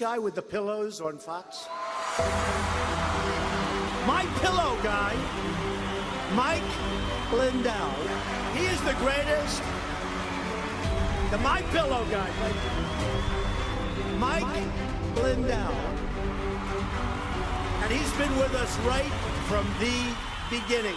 Guy with the pillows on Fox? My pillow guy, Mike Lindell. He is the greatest. The My Pillow guy, Mike Lindell. And he's been with us right from the beginning.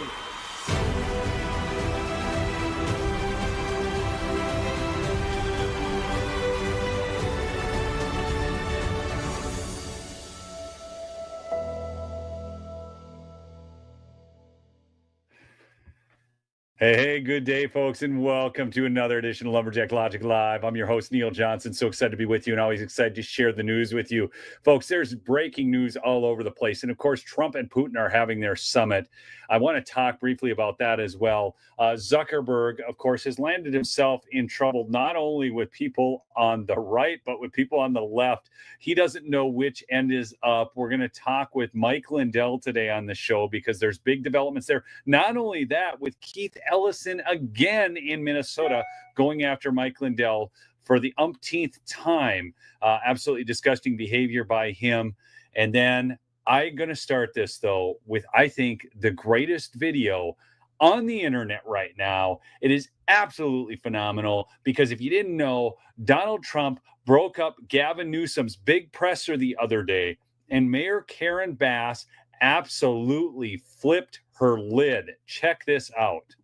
Hey, good day, folks, and welcome to another edition of Lumberjack Logic Live. I'm your host, Neil Johnson. So excited to be with you and always excited to share the news with you. Folks, there's breaking news all over the place. And of course, Trump and Putin are having their summit. I want to talk briefly about that as well. Zuckerberg, of course, has landed himself in trouble, not only with people on the right, but with people on the left. He doesn't know which end is up. We're going to talk with Mike Lindell today on the show because there's big developments there. Not only that, with Keith Ellison again in Minnesota going after Mike Lindell for the umpteenth time. Absolutely disgusting behavior by him. And then I'm going to start this, though, with, I think, the greatest video on the internet right now. It is absolutely phenomenal because if you didn't know, Donald Trump broke up Gavin Newsom's big presser the other day, and Mayor Karen Bass absolutely flipped her lid. Check this out.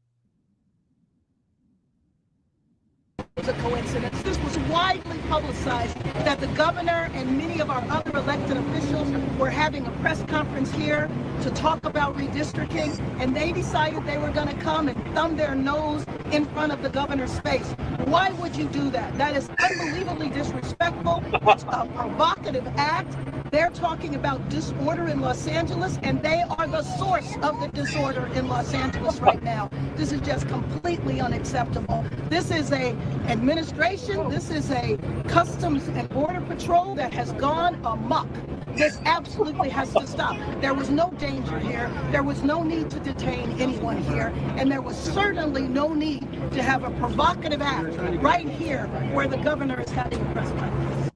It was a coincidence. This was widely publicized that the governor and many of our other elected officials were having a press conference here to talk about redistricting, and they decided they were going to come and thumb their nose in front of the governor's face. Why would you do that? That is unbelievably disrespectful. It's a provocative act. They're talking about disorder in Los Angeles, and they are the source of the disorder in Los Angeles right now. This is just completely unacceptable. This is a administration, this is a Customs and Border Patrol that has gone amok. This absolutely has to stop. There was no danger here. There was no need to detain anyone here. And there was certainly no need to have a provocative act right here where the governor is having a press conference.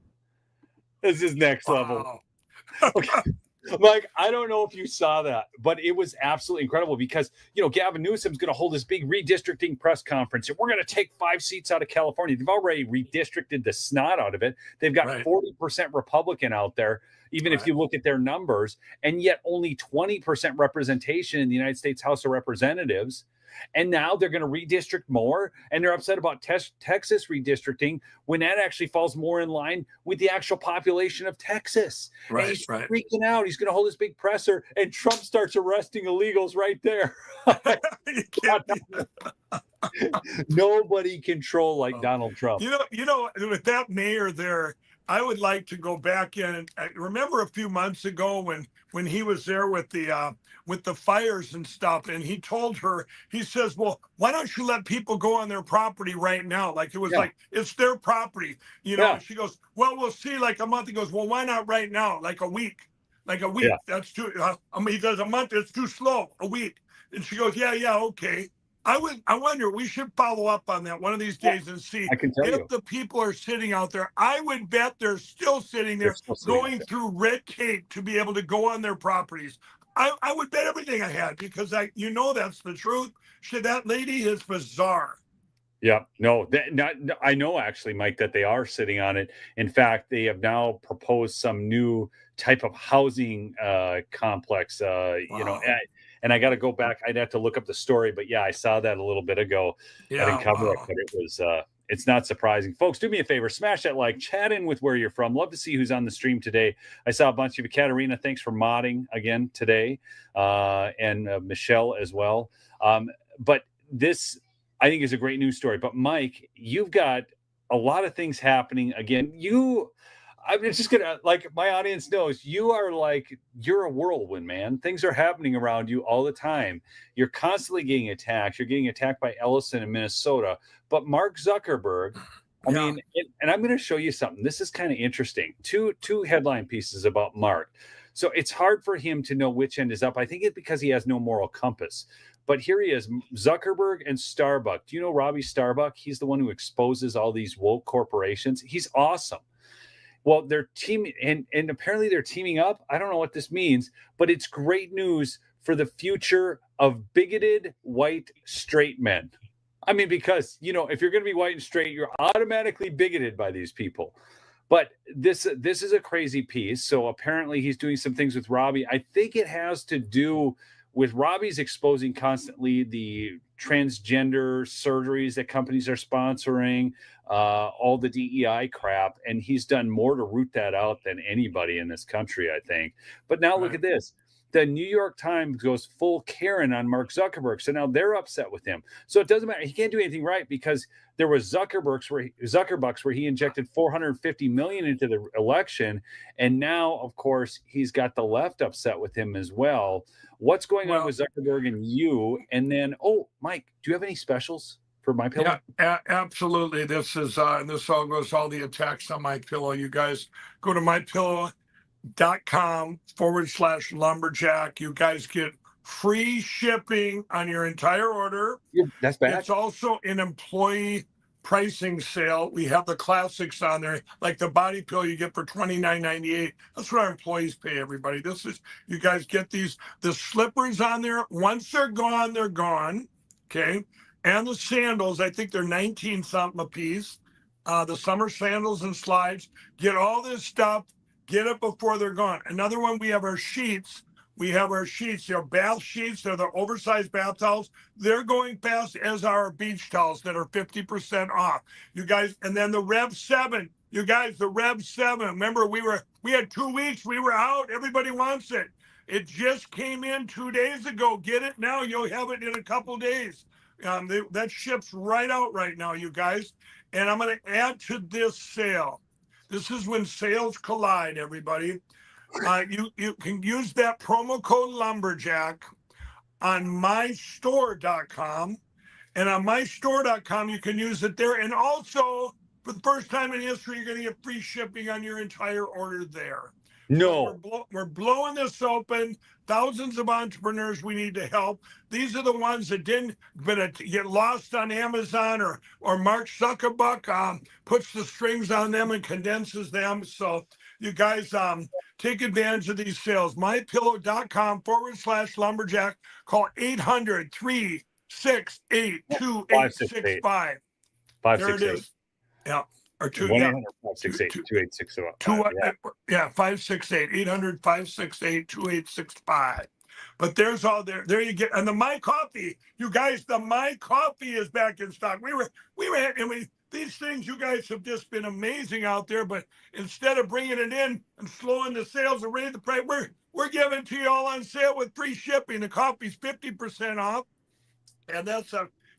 This is next level. Okay. Mike, I don't know if you saw that, but it was absolutely incredible because, you know, Gavin Newsom's going to hold this big redistricting press conference, and we're going to take 5 seats out of California. They've already redistricted the snot out of it. They've got 40% Republican out there, even if you look at their numbers, and yet only 20% representation in the United States House of Representatives. And now they're going to redistrict more, and they're upset about Texas redistricting when that actually falls more in line with the actual population of Texas. And he's freaking out. He's going to hold this big presser, and Trump starts arresting illegals right there. Nobody can troll like Donald Trump. You know, with that mayor there, I would like to go back in and remember a few months ago when he was there with the fires and stuff, and he told her, he says, well, why don't you let people go on their property right now? Like it was like, it's their property, you know? She goes, well, we'll see, like a month. He goes, well, why not right now? Like a week. That's too, he goes, a month, it's too slow, a week. And she goes, yeah, okay. I wonder, we should follow up on that one of these days and see if the people are sitting out there. I would bet they're still sitting there going through red tape to be able to go on their properties. I would bet everything I had because that's the truth. That lady is bizarre. Yeah, no, I know actually, Mike, that they are sitting on it. In fact, they have now proposed some new type of housing complex, you know, and I got to go back. I'd have to look up the story, but yeah, I saw that a little bit ago. I didn't cover it, but it was, it's not surprising. Folks, do me a favor, smash that like, chat in with where you're from. Love to see who's on the stream today. I saw a bunch of you. Katerina, thanks for modding again today, and Michelle as well. But this, I think, is a great news story. But Mike, you've got a lot of things happening. Again, I'm just going to, like, my audience knows, you're a whirlwind, man. Things are happening around you all the time. You're constantly getting attacked. You're getting attacked by Ellison in Minnesota. But Mark Zuckerberg, I mean, and I'm going to show you something. This is kind of interesting. Two headline pieces about Mark. So it's hard for him to know which end is up. I think it's because he has no moral compass. But here he is, Zuckerberg and Starbuck. Do you know Robbie Starbuck? He's the one who exposes all these woke corporations. He's awesome. Well, they're teaming, and apparently they're teaming up. I don't know what this means, but it's great news for the future of bigoted white straight men. I mean, because if you're going to be white and straight, you're automatically bigoted by these people. But this is a crazy piece. So apparently he's doing some things with Robbie. I think it has to do with Robbie's exposing constantly the transgender surgeries that companies are sponsoring, all the DEI crap, and he's done more to root that out than anybody in this country, I think. But now look at this. The New York Times goes full Karen on Mark Zuckerberg. So now they're upset with him. So it doesn't matter. He can't do anything right because there was Zuckerbucks where he injected $450 million into the election. And now, of course, he's got the left upset with him as well. What's going on with Zuckerberg and you? And then, Mike, do you have any specials for My Pillow? Yeah, absolutely. This is this all goes all the attacks on My Pillow. You guys go to mypillow.com/lumberjack. You guys get free shipping on your entire order. Yeah, that's bad. It's also an employee pricing sale. We have the classics on there, like the body pillow you get for $29.98. That's what our employees pay, everybody. This is, you guys get the slippers on there. Once they're gone, they're gone. Okay. And the sandals, I think they're 19 something a piece. The summer sandals and slides. Get all this stuff. Get it before they're gone. Another one, we have our sheets. They're bath sheets. They're the oversized bath towels. They're going fast, as our beach towels that are 50% off. You guys, and then the Rev 7. You guys, the Rev 7. Remember, we had 2 weeks. We were out. Everybody wants it. It just came in 2 days ago. Get it now. You'll have it in a couple days. That ships right out right now, you guys. And I'm going to add to this sale. This is when sales collide, everybody. You can use that promo code Lumberjack on mystore.com. And on mystore.com, you can use it there. And also, for the first time in history, you're going to get free shipping on your entire order there. No. So we're blowing this open. Thousands of entrepreneurs we need to help. These are the ones that didn't get lost on Amazon or Mark Zuckerberg puts the strings on them and condenses them. So you guys take advantage of these sales. mypillow.com/lumberjack. Call 800-368-2865. There it is. Yeah. Or 568-2865. 568-800-568-2865. But there's all there you get. And the My Coffee, you guys, the My Coffee is back in stock. These things, you guys have just been amazing out there, but instead of bringing it in and slowing the sales and raising the price, we're giving it to you all on sale with free shipping. The coffee's 50% off. And that's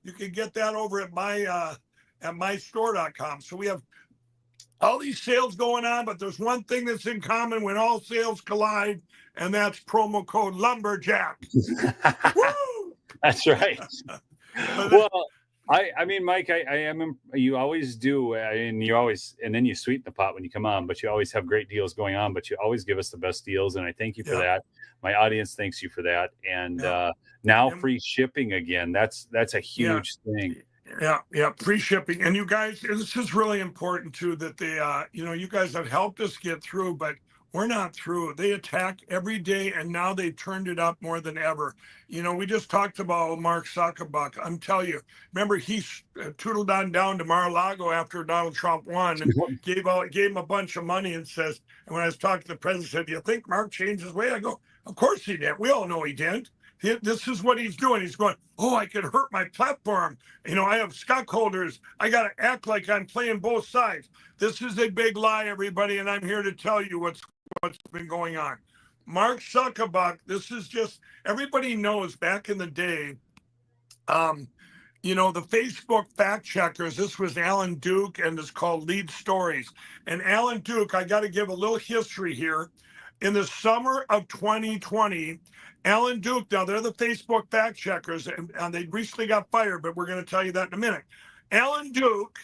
you can get that over at mystore.com. So we have all these sales going on, but there's one thing that's in common when all sales collide, and that's promo code Lumberjack. Woo! That's right. Well, I mean, Mike, I am. You always do, and then you sweeten the pot when you come on. But you always have great deals going on. But you always give us the best deals, and I thank you for that. My audience thanks you for that. And now free shipping again. That's a huge thing. Yeah, free shipping. And you guys, this is really important too, that they, you guys have helped us get through, but we're not through. They attack every day, and now they've turned it up more than ever. We just talked about Mark Zuckerberg. I'm telling you, remember he tootled on down to Mar-a-Lago after Donald Trump won and gave him a bunch of money and says, and when I was talking to the president, said, do you think Mark changed his way? I go, of course he did. We all know he didn't. This is what he's doing. He's going, I could hurt my platform. I have stockholders. I got to act like I'm playing both sides. This is a big lie, everybody, and I'm here to tell you what's been going on. Mark Zuckerberg, this is just, everybody knows back in the day, the Facebook fact checkers, this was Alan Duke, and it's called Lead Stories. And Alan Duke, I got to give a little history here. In the summer of 2020, Alan Duke, now they're the Facebook fact checkers, and they recently got fired, but we're going to tell you that in a minute. Alan Duke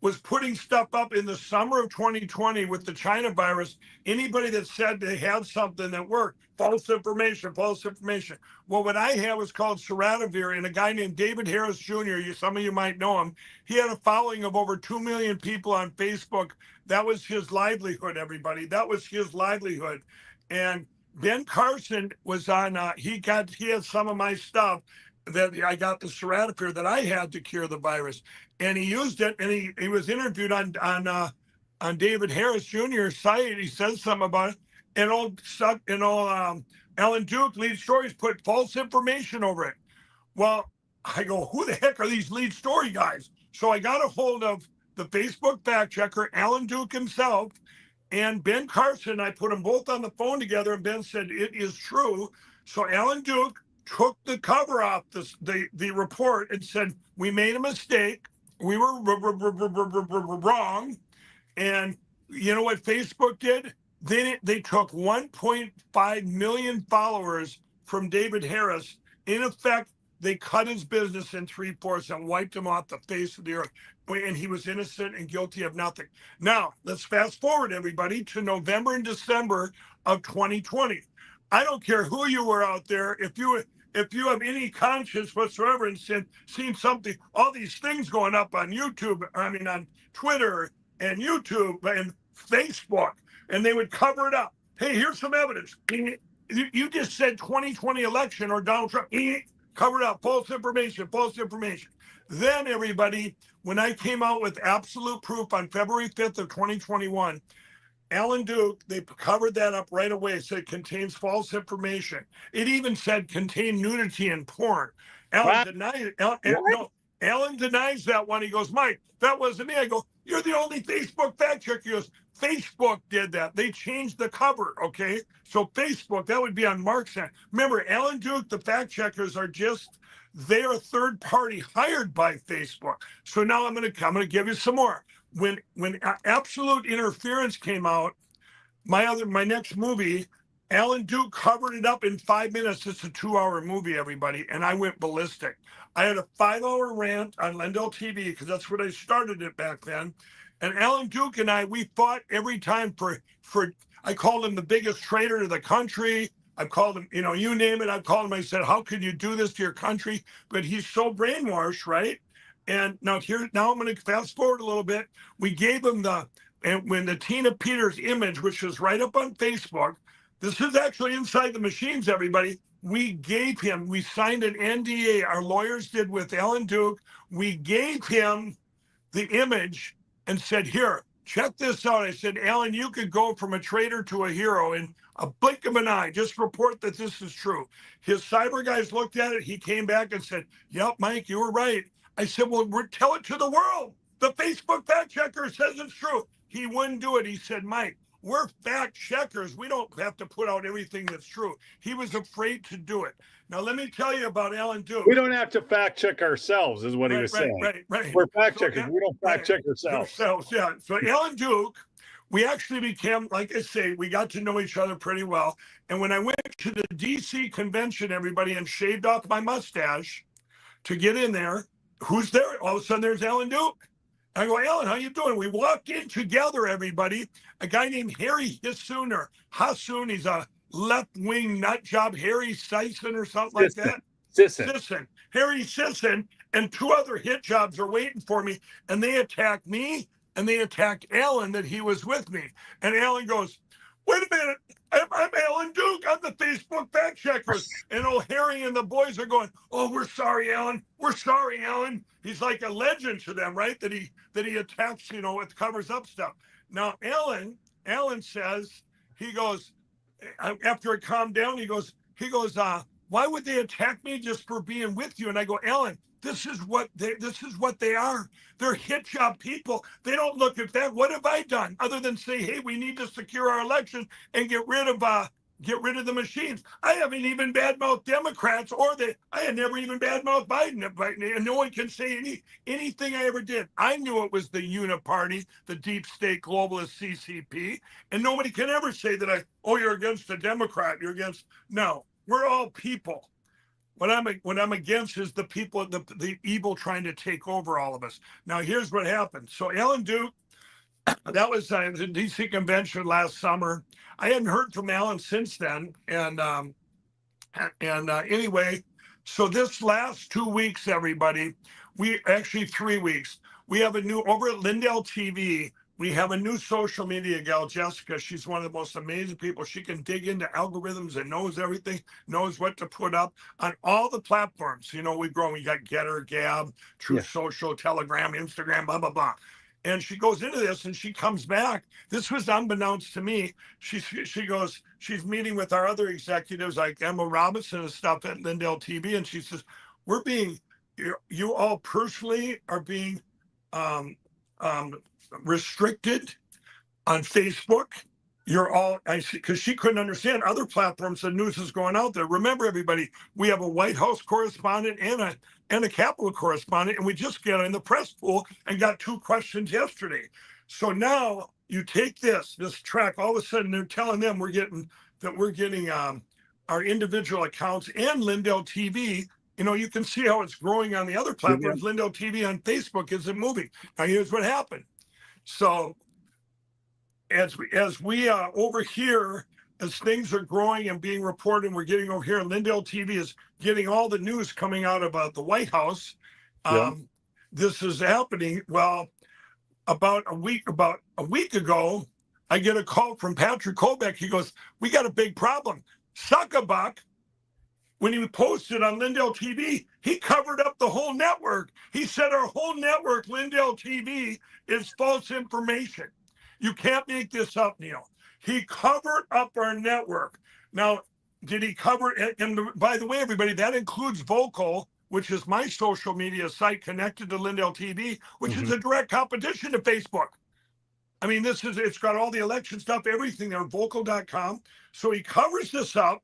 was putting stuff up in the summer of 2020 with the China virus. Anybody that said they had something that worked, false information, false information. Well, what I had was called Seradivir, and a guy named David Harris Jr., some of you might know him, he had a following of over 2 million people on Facebook. That was his livelihood, everybody. That was his livelihood. And Ben Carson was on, he had some of my stuff that I got, the Seradivir that I had to cure the virus. And he used it, and he was interviewed on David Harris Jr.'s site. He says something about it. And Alan Duke, lead stories, put false information over it. Well, I go, who the heck are these lead story guys? So I got a hold of the Facebook fact checker, Alan Duke himself, and Ben Carson. I put them both on the phone together, and Ben said, it is true. So Alan Duke took the cover off the report and said, we made a mistake. We were wrong. And you know what Facebook did? They took 1.5 million followers from David Harris. In effect, they cut his business in 3/4 and wiped him off the face of the earth. And he was innocent and guilty of nothing. Now, let's fast forward, everybody, to November and December of 2020. I don't care who you were out there. If you have any conscience whatsoever and seen something, all these things going up on YouTube, on Twitter and YouTube and Facebook, and they would cover it up. Hey, here's some evidence. You just said 2020 election or Donald Trump. Cover it up. False information, false information. Then, everybody, when I came out with absolute proof on February 5th of 2021, Alan Duke, they covered that up right away. It said it contains false information. It even said contain nudity and porn. Alan denied it. Alan denies that one. He goes, Mike, that wasn't me. I go, you're the only Facebook fact checker. He goes, Facebook did that. They changed the cover, okay? So Facebook, that would be on Mark's end. Remember, Alan Duke, the fact checkers are they're a third party hired by Facebook. So now I'm gonna give you some more. When Absolute Interference came out, my next movie, Alan Duke covered it up in 5 minutes. It's a 2-hour movie, everybody, and I went ballistic. I had a 5-hour rant on Lindell TV because that's what I started it back then. And Alan Duke and I, we fought every time for I called him the biggest traitor to the country. I've called him, you name it. I've called him. I said, how could you do this to your country? But he's so brainwashed, right? And now I'm going to fast forward a little bit. We gave him when the Tina Peters image, which was right up on Facebook, this is actually inside the machines, everybody. We signed an NDA, our lawyers did with Alan Duke. We gave him the image and said, here, check this out. I said, Alan, you could go from a traitor to a hero in a blink of an eye. Just report that this is true. His cyber guys looked at it. He came back and said, yep, Mike, you were right. I said, well, tell it to the world. The Facebook fact checker says it's true. He wouldn't do it. He said, Mike, we're fact checkers. We don't have to put out everything that's true. He was afraid to do it. Now, let me tell you about Alan Duke. We don't have to fact check ourselves, is what he was saying. Right. We're fact checkers. We don't fact check ourselves. Yeah. So Alan Duke, we actually became, like I say, we got to know each other pretty well. And when I went to the DC convention, everybody, and shaved off my mustache to get in there, who's there? All of a sudden, there's Alan Duke. I go, Alan, how you doing? We walk in together, everybody. A guy named Harry Hassoun. He's a left-wing nut job, Harry Sisson or something like that. Sisson. Harry Sisson and 2 other hit jobs are waiting for me. And they attack me and they attack Alan that he was with me. And Alan goes, wait a minute. I'm Alan Duke. I'm the Facebook fact checkers. And Harry and the boys are going, oh, we're sorry, Alan. We're sorry, Alan. He's like a legend to them, right? That he attacks, it covers up stuff. Now, Alan says, he goes, after it calmed down, he goes, why would they attack me just for being with you? And I go, Alan, this is what they are. They're hit job people. They don't look at that. What have I done other than say, hey, we need to secure our election and get rid of the machines? I haven't even badmouthed Democrats I had never even badmouthed Biden, and no one can say anything I ever did. I knew it was the Uniparty, the deep state globalist CCP, and nobody can ever say that you're against a Democrat, you're against. No, we're all people. what I'm against is the people, the evil trying to take over all of us. Now, here's what happened. So Alan Duke, that was the DC convention last summer. I hadn't heard from Alan since then. And anyway, so this last 2 weeks, everybody, we actually 3 weeks, we have a new, over at Lindell TV, we have a new social media gal, Jessica. She's one of the most amazing people. She can dig into algorithms and knows everything, knows what to put up on all the platforms. You know, we've grown, we got Getter, Gab, True Social, Telegram, Instagram, blah, blah, blah. And she goes into this and she comes back. This was unbeknownst to me. She goes, she's meeting with our other executives like Emma Robinson and stuff at Lindell TV. And she says, we're being, you all personally are being restricted on Facebook. You're all, I see, because she couldn't understand other platforms. The news is going out there. Remember, everybody, we have a White House correspondent and a Capitol correspondent, and we just got in the press pool and got 2 questions yesterday. So now you take this track. All of a sudden, they're telling them we're getting our individual accounts and Lindell TV. You know, you can see how it's growing on the other platforms. Lindell TV on Facebook isn't moving. Now, here's what happened. So as we over here, as things are growing and being reported, we're getting over here, Lindell TV is getting all the news coming out about the White House. This is happening. Well, about a week ago, I get a call from Patrick Kobeck. He goes, we got a big problem. Suckabuck, when he posted on Lindell TV, he covered up the whole network. He said our whole network, Lindell TV, is false information. You can't make this up, Neil. He covered up our network. Now, did he cover it? And by the way, everybody, that includes Vocal, which is my social media site connected to Lindell TV, which is a direct competition to Facebook. I mean, it's got all the election stuff, everything there, vocal.com. So he covers this up.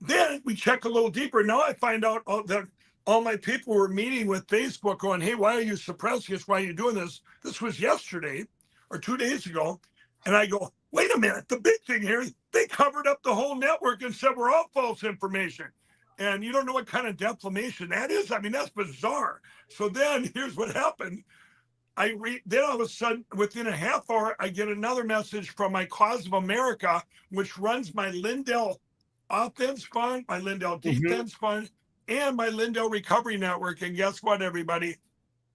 Then we check a little deeper. Now I find out that all my people were meeting with Facebook going, hey, why are you suppressing us? Why are you doing this? This was yesterday or 2 days ago. And I go, wait a minute. The big thing here, they covered up the whole network and said we're all false information. And you don't know what kind of defamation that is. I mean, that's bizarre. So then here's what happened. Then all of a sudden, within a half hour, I get another message from my Cause of America, which runs my Lindell Offense Fund, my Lindell Defense Fund, and my Lindell Recovery Network. And guess what, everybody?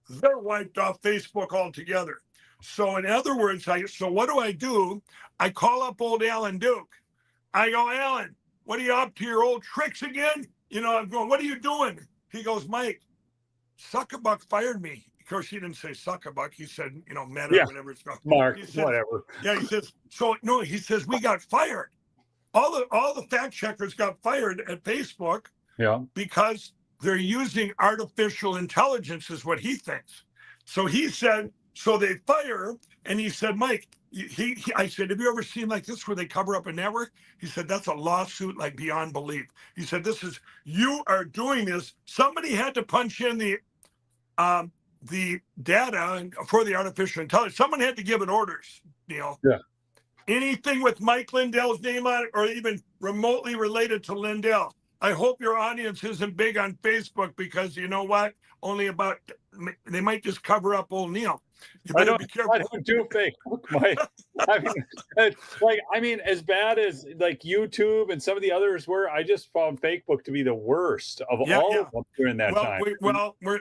They're wiped off Facebook altogether. So in other words, so what do? I call up old Alan Duke. I go, Alan, what are you up to, your old tricks again? You know, I'm going, what are you doing? He goes, Mike, Suckabuck fired me. Of course, he didn't say Suckabuck. He said, you know, Meta, whatever it's called. Mark, says, whatever. Yeah, he says, so no, he says, we got fired. All the fact checkers got fired at Facebook because they're using artificial intelligence is what he thinks. So he said, so they fire, and he said, Mike, I said, have you ever seen like this where they cover up a network? He said, that's a lawsuit like beyond belief. He said, you are doing this. Somebody had to punch in the data for the artificial intelligence. Someone had to give it orders, Neil. Yeah. Anything with Mike Lindell's name on it or even remotely related to Lindell. I hope your audience isn't big on Facebook because you know what? They might just cover up old Neil. You better be careful. I don't do Facebook. I mean, as bad as like YouTube and some of the others were, I just found Facebook to be the worst of all of them during that time.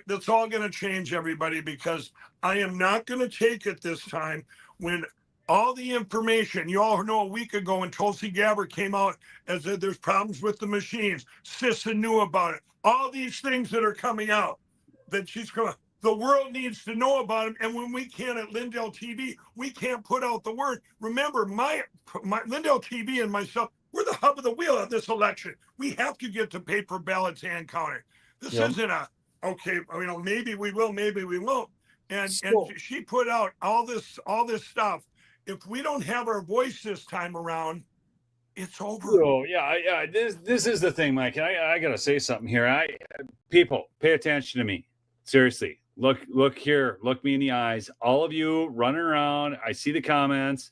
That's all going to change, everybody, because I am not going to take it this time when all the information, you all know a week ago when Tulsi Gabbard came out and said there's problems with the machines. Sissa knew about it. All these things that are coming out that she's going to, the world needs to know about them. And when we can at Lindell TV, we can't put out the word. Remember, my Lindell TV and myself, we're the hub of the wheel of this election. We have to get to paper ballots hand counted. This isn't maybe we will, maybe we won't. And she put out all this stuff. If we don't have our voice this time around, it's over. Oh yeah. This is the thing, Mike. I gotta say something here. People, pay attention to me. Seriously, look here. Look me in the eyes. All of you running around. I see the comments.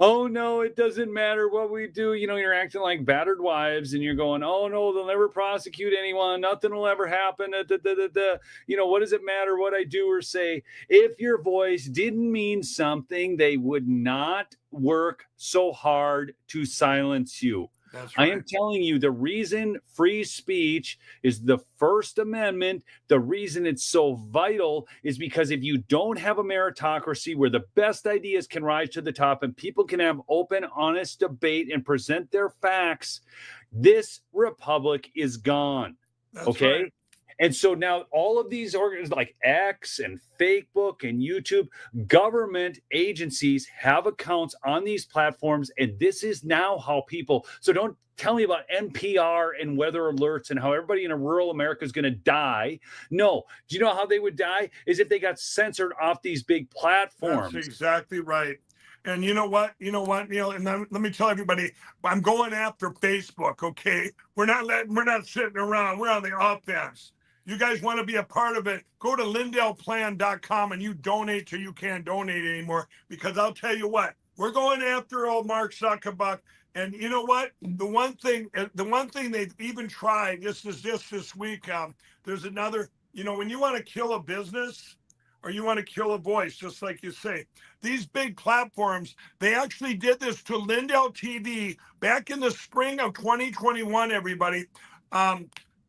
oh no, it doesn't matter what we do. You're acting like battered wives and you're going, oh no, they'll never prosecute anyone. Nothing will ever happen. What does it matter what I do or say? If your voice didn't mean something, they would not work so hard to silence you. That's I right. am telling you, the reason free speech is the First Amendment, the reason it's so vital is because if you don't have a meritocracy where the best ideas can rise to the top and people can have open, honest debate and present their facts, this republic is gone. That's Okay. right. And so now all of these organs like X and Facebook and YouTube, government agencies have accounts on these platforms. And this is now how people, so don't tell me about NPR and weather alerts and how everybody in rural America is going to die. No. Do you know how they would die? Is if they got censored off these big platforms. That's exactly right. And you know what, Neil, and let me tell everybody, I'm going after Facebook. Okay. We're not sitting around. We're on the offense. You guys want to be a part of it, go to lindellplan.com and you donate till you can't donate anymore, because I'll tell you what, we're going after old Mark Zuckerberg. And you know what? The one thing they've even tried, this week, there's another, when you want to kill a business or you want to kill a voice, just like you say, these big platforms, they actually did this to Lindell TV back in the spring of 2021, everybody.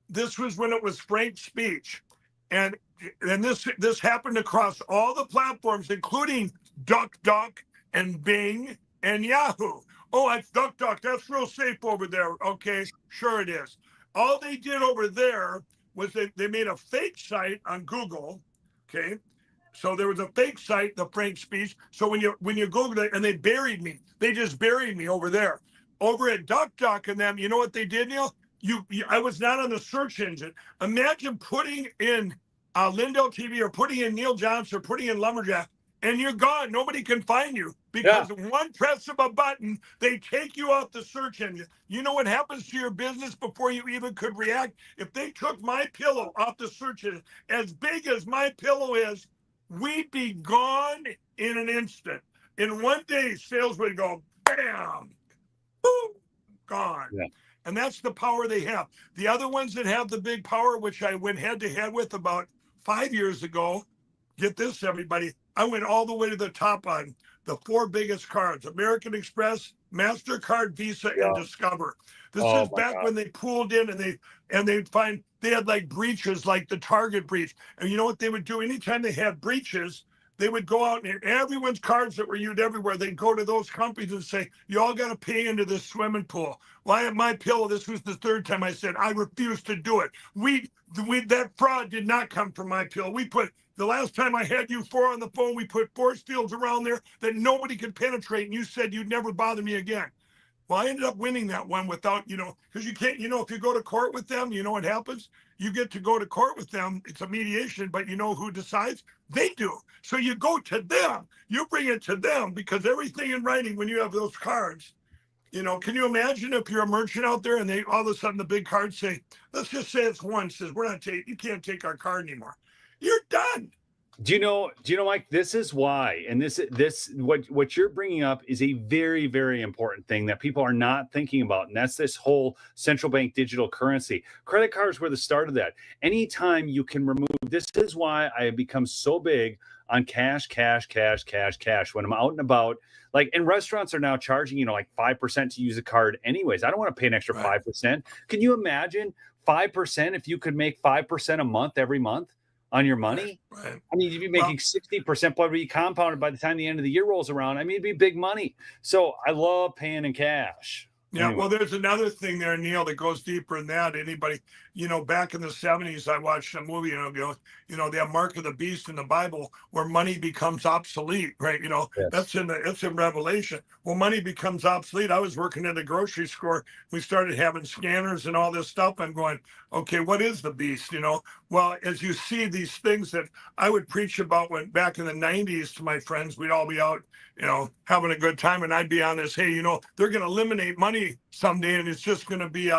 This was when it was frank speech. And this happened across all the platforms, including DuckDuck and Bing and Yahoo. Oh, it's DuckDuck. That's real safe over there. Okay, sure it is. All they did over there was they made a fake site on Google. Okay, so there was a fake site, the frank speech. So when you Google it, and they buried me. They just buried me over there. Over at DuckDuck and them, you know what they did, Neil? I was not on the search engine. Imagine putting in Lindell TV or putting in Neil Johnson or putting in Lumberjack, and you're gone. Nobody can find you because one press of a button, they take you off the search engine. You know what happens to your business before you even could react? If they took my pillow off the search engine, as big as my pillow is, we'd be gone in an instant. In one day, sales would go bam, boom, gone. Yeah. And that's the power they have. The other ones that have the big power, which I went head to head with about 5 years ago, get this, everybody, I went all the way to the top on the 4 biggest cards: American Express, MasterCard, Visa, and Discover. This is back when they pulled in and they'd find they had like breaches, like the Target breach. And you know what they would do? Anytime they had breaches, they would go out and everyone's cards that were used everywhere, they'd go to those companies and say, you all got to pay into this swimming pool. Well, I have my pillow. This was the 3rd time I said, I refuse to do it. That fraud did not come from my pillow. The last time I had you 4 on the phone, we put force fields around there that nobody could penetrate. And you said you'd never bother me again. Well, I ended up winning that one without, because you can't, if you go to court with them, you know what happens? You get to go to court with them. It's a mediation, but you know who decides? They do. So you go to them. You bring it to them because everything in writing, when you have those cards, can you imagine if you're a merchant out there and they all of a sudden the big cards say, let's just say it's one, says, you can't take our card anymore. You're done. Do you know, Mike, this is why, and what you're bringing up is a very, very important thing that people are not thinking about. And that's this whole central bank digital currency. Credit cards were the start of that. Anytime you can remove, this is why I have become so big on cash. When I'm out and about, like, and restaurants are now charging, like 5% to use a card anyways. I don't want to pay an extra 5%. Can you imagine 5% if you could make 5% a month every month on your money? Right. I mean, you'd be making 60%, but be compounded by the time the end of the year rolls around. I mean, it'd be big money. So I love paying in cash. Yeah, anyway. Well, there's another thing there, Neil, that goes deeper than that. Anybody, back in the 70s, I watched a movie, they have Mark of the Beast in the Bible where money becomes obsolete, right? Yes. It's in Revelation. Well, money becomes obsolete. I was working at a grocery store. We started having scanners and all this stuff. I'm going, okay, what is the beast? Well, as you see these things that I would preach about when back in the 90s to my friends, we'd all be out, having a good time. And I'd be on this, hey, they're going to eliminate money someday. And it's just going to be,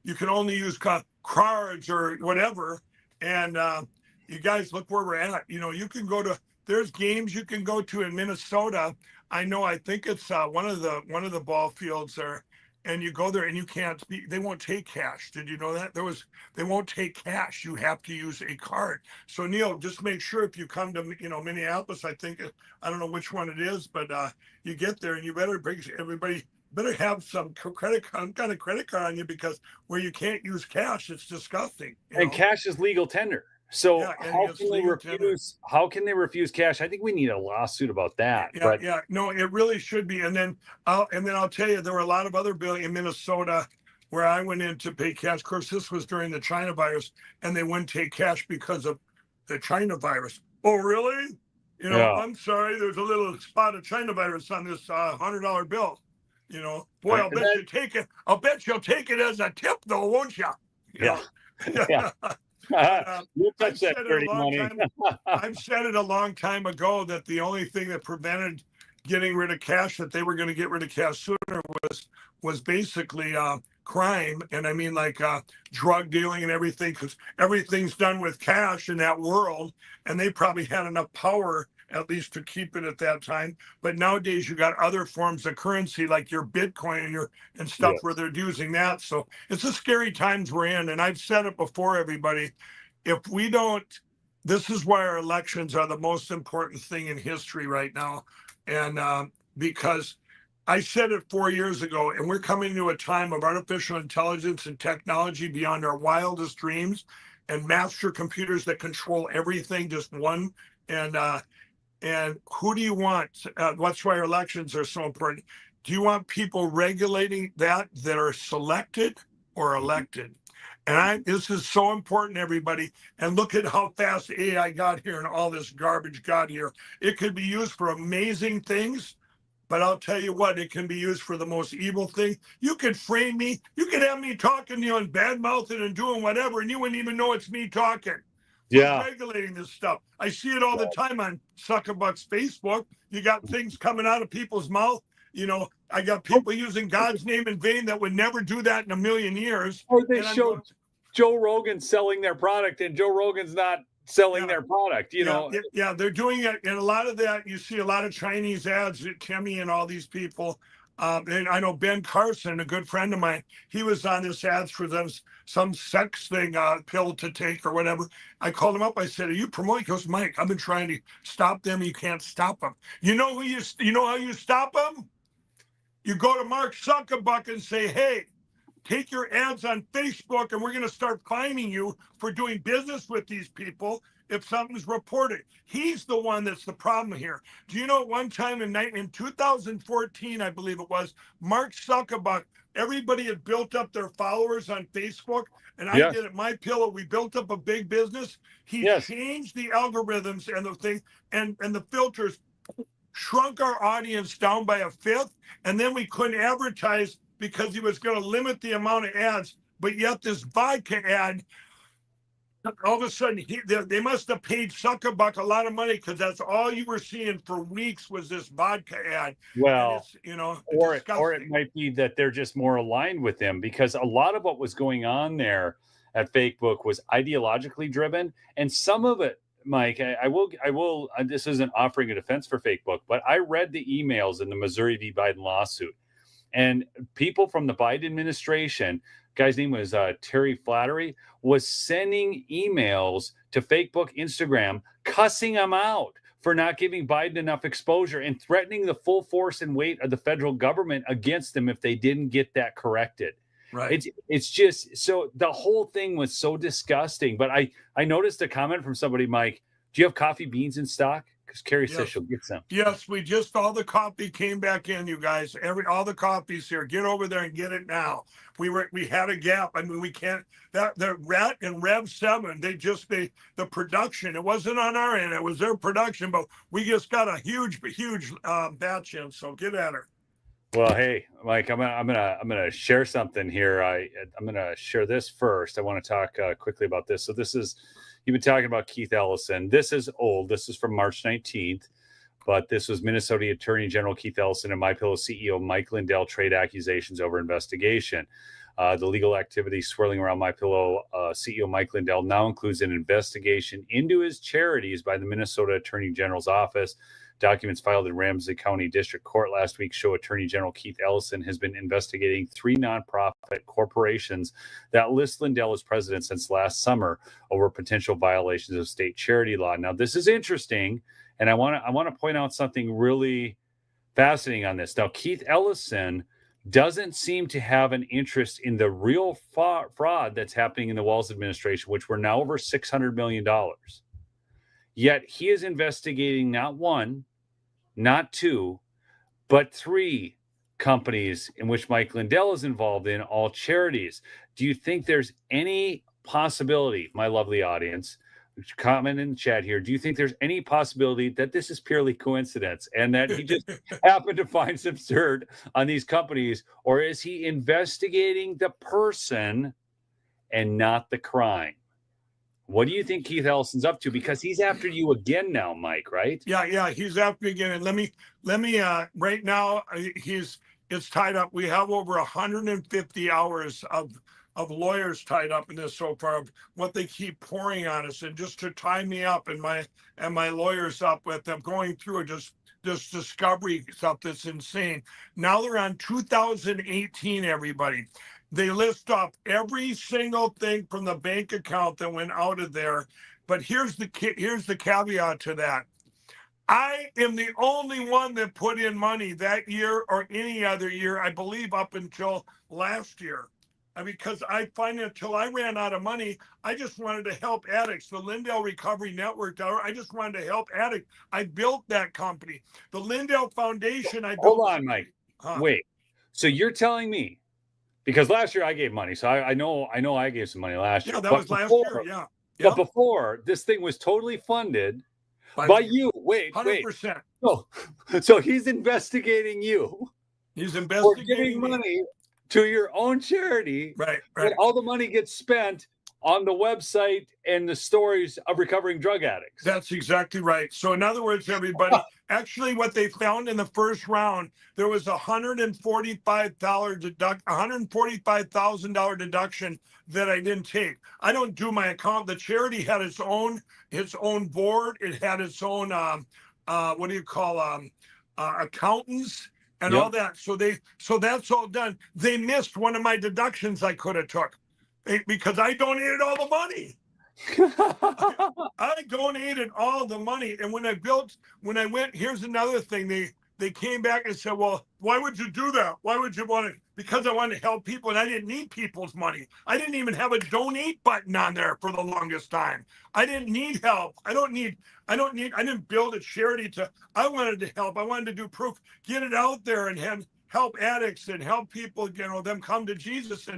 you can only use cards or whatever. And you guys look where we're at. You can go to, there's games you can go to in Minnesota. I know. I think it's one of the ball fields there, and you go there and you can't. They won't take cash. Did you know that they won't take cash. You have to use a card. So Neil, just make sure if you come to Minneapolis, I don't know which one it is, but you get there and you better bring everybody. Better have some kind of credit card on you, because where you can't use cash, it's disgusting. And cash is legal tender. So Yeah, and how it's can they legal refuse? tender. How can they refuse cash? I think we need a lawsuit about that. Yeah, But yeah, no, it really should be. And then I'll tell you, there were a lot of other bills in Minnesota where I went in to pay cash. Of course, this was during the China virus, and they wouldn't take cash because of the China virus. Oh, really? Yeah. I'm sorry, there's a little spot of China virus on this $100 bill. Boy, I'll bet you take it. I'll bet you'll take it as a tip, though, won't you? Yeah. Yeah. You touch that dirty money. I've said it a long time ago that the only thing that prevented getting rid of cash, that they were going to get rid of cash sooner, was basically crime. And I mean, like drug dealing and everything, because everything's done with cash in that world. And they probably had enough power, at least, to keep it at that time. But nowadays you got other forms of currency, like your Bitcoin and stuff, Yes. where they're using that. So it's a scary times we're in. And I've said it before, everybody, if we don't, this is why our elections are the most important thing in history right now. And because I said it 4 years ago, and we're coming to a time of artificial intelligence and technology beyond our wildest dreams, and master computers that control everything, just one. And who do you want? That's why our elections are so important. Do you want people regulating that are selected or elected? And this is so important, everybody. And look at how fast AI got here and all this garbage got here. It could be used for amazing things, but I'll tell you what, it can be used for the most evil thing. You could frame me. You could have me talking to you and bad mouthing and doing whatever, and you wouldn't even know it's me talking. Yeah. Regulating this stuff. I see it all the time on Suckerbuck's Facebook. You got things coming out of people's mouth. I got people using God's name in vain that would never do that in a million years. Or they showed Joe Rogan selling their product, and Joe Rogan's not selling their product. Yeah, they're doing it. And a lot of that, you see a lot of Chinese ads, Timmy and all these people. And I know Ben Carson, a good friend of mine, he was on this ads for some sex thing, pill to take or whatever. I called him up. I said, "Are you promoting?" He goes, "Mike, I've been trying to stop them. You can't stop them." You know how you stop them? You go to Mark Zuckerberg and say, "Hey, take your ads on Facebook, and we're going to start fining you for doing business with these people if something's reported." He's the one that's the problem here. Do you know, at one time in 2014, I believe it was, Mark Zuckerberg, everybody had built up their followers on Facebook, and I did it. My Pillow, we built up a big business. He changed the algorithms and the thing, and the filters, shrunk our audience down by a fifth, and then we couldn't advertise because he was going to limit the amount of ads. But yet this vodka ad, all of a sudden, they must have paid Zuckerberg a lot of money, because that's all you were seeing for weeks was this vodka ad. Well, or disgusting. it might be that they're just more aligned with him, because a lot of what was going on there at Facebook was ideologically driven, and some of it, Mike, I will. This isn't offering a defense for Facebook, but I read the emails in the Missouri v. Biden lawsuit, and people from the Biden administration, guy's name was Terry Flattery, was sending emails to Facebook, Instagram, cussing them out for not giving Biden enough exposure and threatening the full force and weight of the federal government against them if they didn't get that corrected. Right. It's just, so the whole thing was so disgusting. But I noticed a comment from somebody, Mike, do you have coffee beans in stock? Because Carrie says she'll get some. Yes, all the coffee came back in, you guys. All the coffee's here. Get over there and get it now. We had a gap. I mean, we can't. The Rat and Rev 7, the production. It wasn't on our end. It was their production, but we just got a huge batch in. So get at her. Well, hey, Mike, I'm gonna share something here. I'm gonna share this first. I want to talk quickly about this. So this is, you've been talking about Keith Ellison. This is old. This is from March 19th, but this was Minnesota Attorney General Keith Ellison and MyPillow CEO Mike Lindell trade accusations over investigation. The legal activity swirling around MyPillow CEO Mike Lindell now includes an investigation into his charities by the Minnesota Attorney General's office Documents filed in Ramsey County District Court last week show Attorney General Keith Ellison has been investigating 3 nonprofit corporations that list Lindell as president since last summer over potential violations of state charity law. Now, this is interesting, and I want to point out something really fascinating on this. Now, Keith Ellison doesn't seem to have an interest in the real fraud that's happening in the Walz administration, which were now over $600 million. Yet he is investigating not 1, not 2, but 3 companies in which Mike Lindell is involved in, all charities. Do you think there's any possibility, my lovely audience, comment in the chat here, do you think there's any possibility that this is purely coincidence and that he just happened to find some dirt on these companies, or is he investigating the person and not the crime? What do you think Keith Ellison's up to? Because he's after you again now, Mike, right? Yeah, he's after me again. And let me right now, it's tied up. We have over 150 hours of lawyers tied up in this so far, of what they keep pouring on us, and just to tie me up and my lawyers up with them going through just this discovery stuff that's insane. Now they're on 2018, everybody. They list off every single thing from the bank account that went out of there. But here's the caveat to that. I am the only one that put in money that year or any other year, I believe up until last year. Because I find until I ran out of money, I just wanted to help addicts. The Lindell Recovery Network, I just wanted to help addicts. I built that company. The Lindell Foundation, I built. Hold on, Mike. Wait. So you're telling me, because last year I gave money, so I know I gave some money last year. Yeah, that was last year, yeah. But before, this thing was totally funded by you. Wait, 100%. So he's investigating you. He's investigating for giving money to your own charity, right? And all the money gets spent on the website and the stories of recovering drug addicts. That's exactly right. So in other words, everybody, actually what they found in the first round, there was $145,000 deduction that I didn't take. I don't do my account. The charity had its own board. It had its own accountants and all that. So that's all done. They missed one of my deductions I could have took because I donated all the money. I donated all the money. And when I went, here's another thing. They came back and said, well, why would you do that? Why would you want to? Because I wanted to help people, and I didn't need people's money. I didn't even have a donate button on there for the longest time. I didn't need help. I didn't build a charity I wanted to help. I wanted to do proof, get it out there and help addicts and help people, them come to Jesus.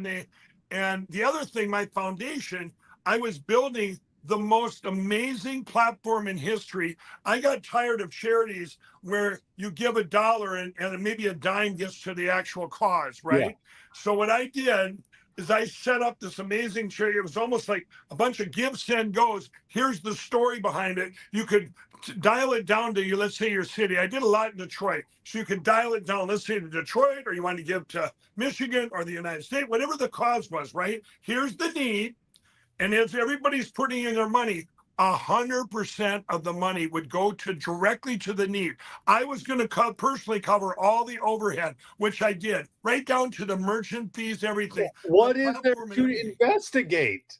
And the other thing, my foundation, I was building the most amazing platform in history. I got tired of charities where you give $1 and maybe a dime gets to the actual cause, right? Yeah. So what I did is I set up this amazing charity. It was almost like a bunch of give, send, goes. Here's the story behind it. You could dial it down to let's say your city. I did a lot in Detroit. So you could dial it down, let's say to Detroit, or you want to give to Michigan or the United States, whatever the cause was, right? Here's the need. And as everybody's putting in their money, 100% of the money would go directly to the need. I was going to personally cover all the overhead, which I did, right down to the merchant fees, everything. What is there to investigate?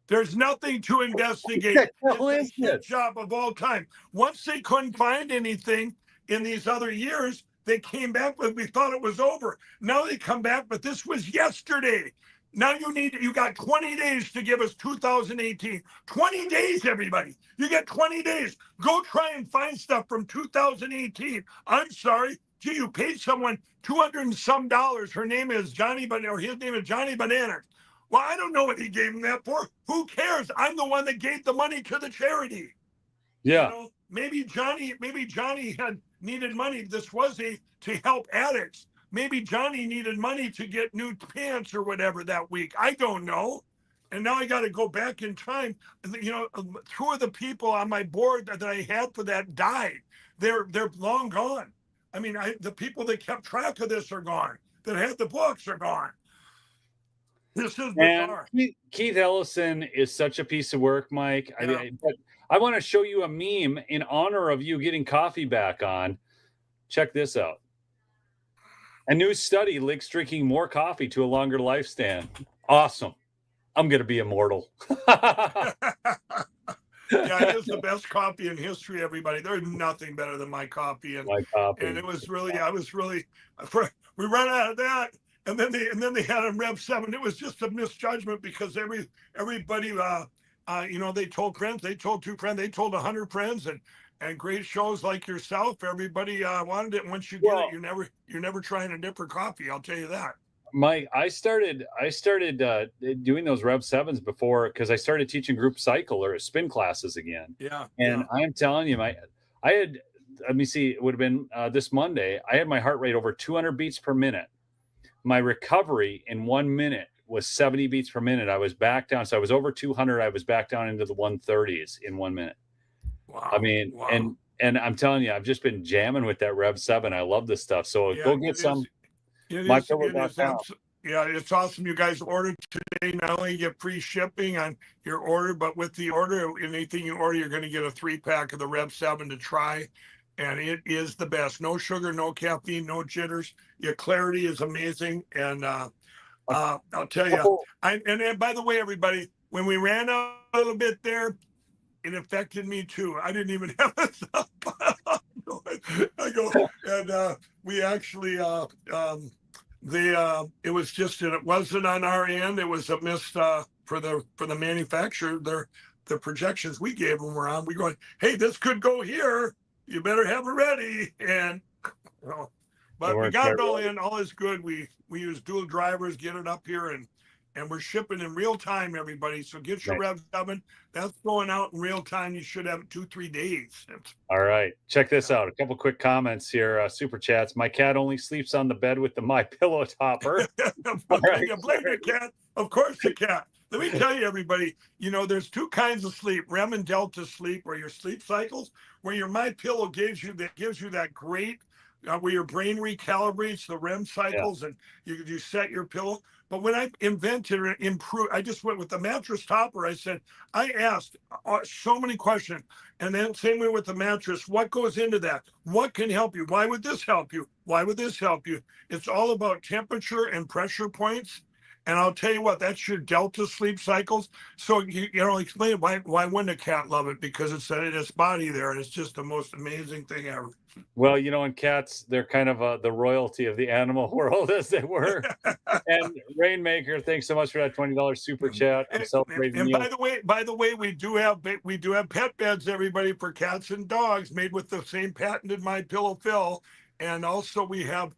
There's nothing to investigate. It's the shit job of all time. Once they couldn't find anything in these other years, they came back with, we thought it was over. Now they come back, but this was yesterday. Now you got 20 days to give us 2018. 20 days, everybody. You get 20 days. Go try and find stuff from 2018. I'm sorry. Gee, you paid someone $200 and some. Her name is Johnny, or his name is Johnny Bananas. Well, I don't know what he gave him that for. Who cares? I'm the one that gave the money to the charity. Yeah. Maybe Johnny had needed money. This was to help addicts. Maybe Johnny needed money to get new pants or whatever that week. I don't know. And now I got to go back in time. 2 of the people on my board that I had for that died. They're long gone. I mean, the people that kept track of this are gone. That had the books are gone. This is bizarre. Keith Ellison is such a piece of work, Mike. Yeah. I want to show you a meme in honor of you getting coffee back on. Check this out. A new study links drinking more coffee to a longer lifespan. Awesome. I'm going to be immortal. Yeah, it is the best coffee in history, everybody. There's nothing better than my coffee. And it was really, we ran out of that. And then they had a Rev 7. It was just a misjudgment because everybody, they told friends, they told 2 friends, they told 100 friends, and great shows like yourself. Everybody wanted it. Once you get it, you're never trying a different coffee. I'll tell you that. Mike, I started doing those Rev 7s before because I started teaching group cycle or spin classes again. Yeah. And I'm telling you, let me see, it would have been this Monday. I had my heart rate over 200 beats per minute. My recovery in 1 minute was 70 beats per minute. I was back down. So I was over 200. I was back down into the 130s in 1 minute. Wow. I mean, wow. And I'm telling you, I've just been jamming with that Rev 7. I love this stuff. So go get some. It's awesome. You guys ordered today. Not only get free shipping on your order, but with the order, anything you order, you're going to get a 3-pack of the Rev 7 to try. And it is the best. No sugar, no caffeine, no jitters. Your clarity is amazing. And I'll tell you. And by the way, everybody, when we ran out a little bit there, it affected me too. I didn't even have a I go, and we actually it was just, it wasn't on our end. It was a miss for the manufacturer. The projections we gave them were on. We going, hey, this could go here. You better have it ready. And but we got it all in. All is good. We use dual drivers, get it up here, and we're shipping in real time, everybody. So get your Rev 7. That's going out in real time. You should have it 2-3 days. All right. Check this out. A couple quick comments here. Super chats. My cat only sleeps on the bed with the My Pillow topper. You blame the cat. Of course the cat. Let me tell you, everybody, there's 2 kinds of sleep, REM and Delta sleep, or your sleep cycles, where your My Pillow gives you that great, where your brain recalibrates the REM cycles, and you set your pillow. But when I invented or improved, I just went with the mattress topper. I asked so many questions. And then same way with the mattress, what goes into that? What can help you? Why would this help you? Why would this help you? It's all about temperature and pressure points. And I'll tell you what, that's your Delta sleep cycles. So, explain why wouldn't a cat love it? Because it's in its body there, and it's just the most amazing thing ever. Well, and cats, they're kind of the royalty of the animal world, as they were. And Rainmaker, thanks so much for that $20 super chat. I'm celebrating. And by the way, we do have pet beds, everybody, for cats and dogs, made with the same patented My Pillow fill, and also we have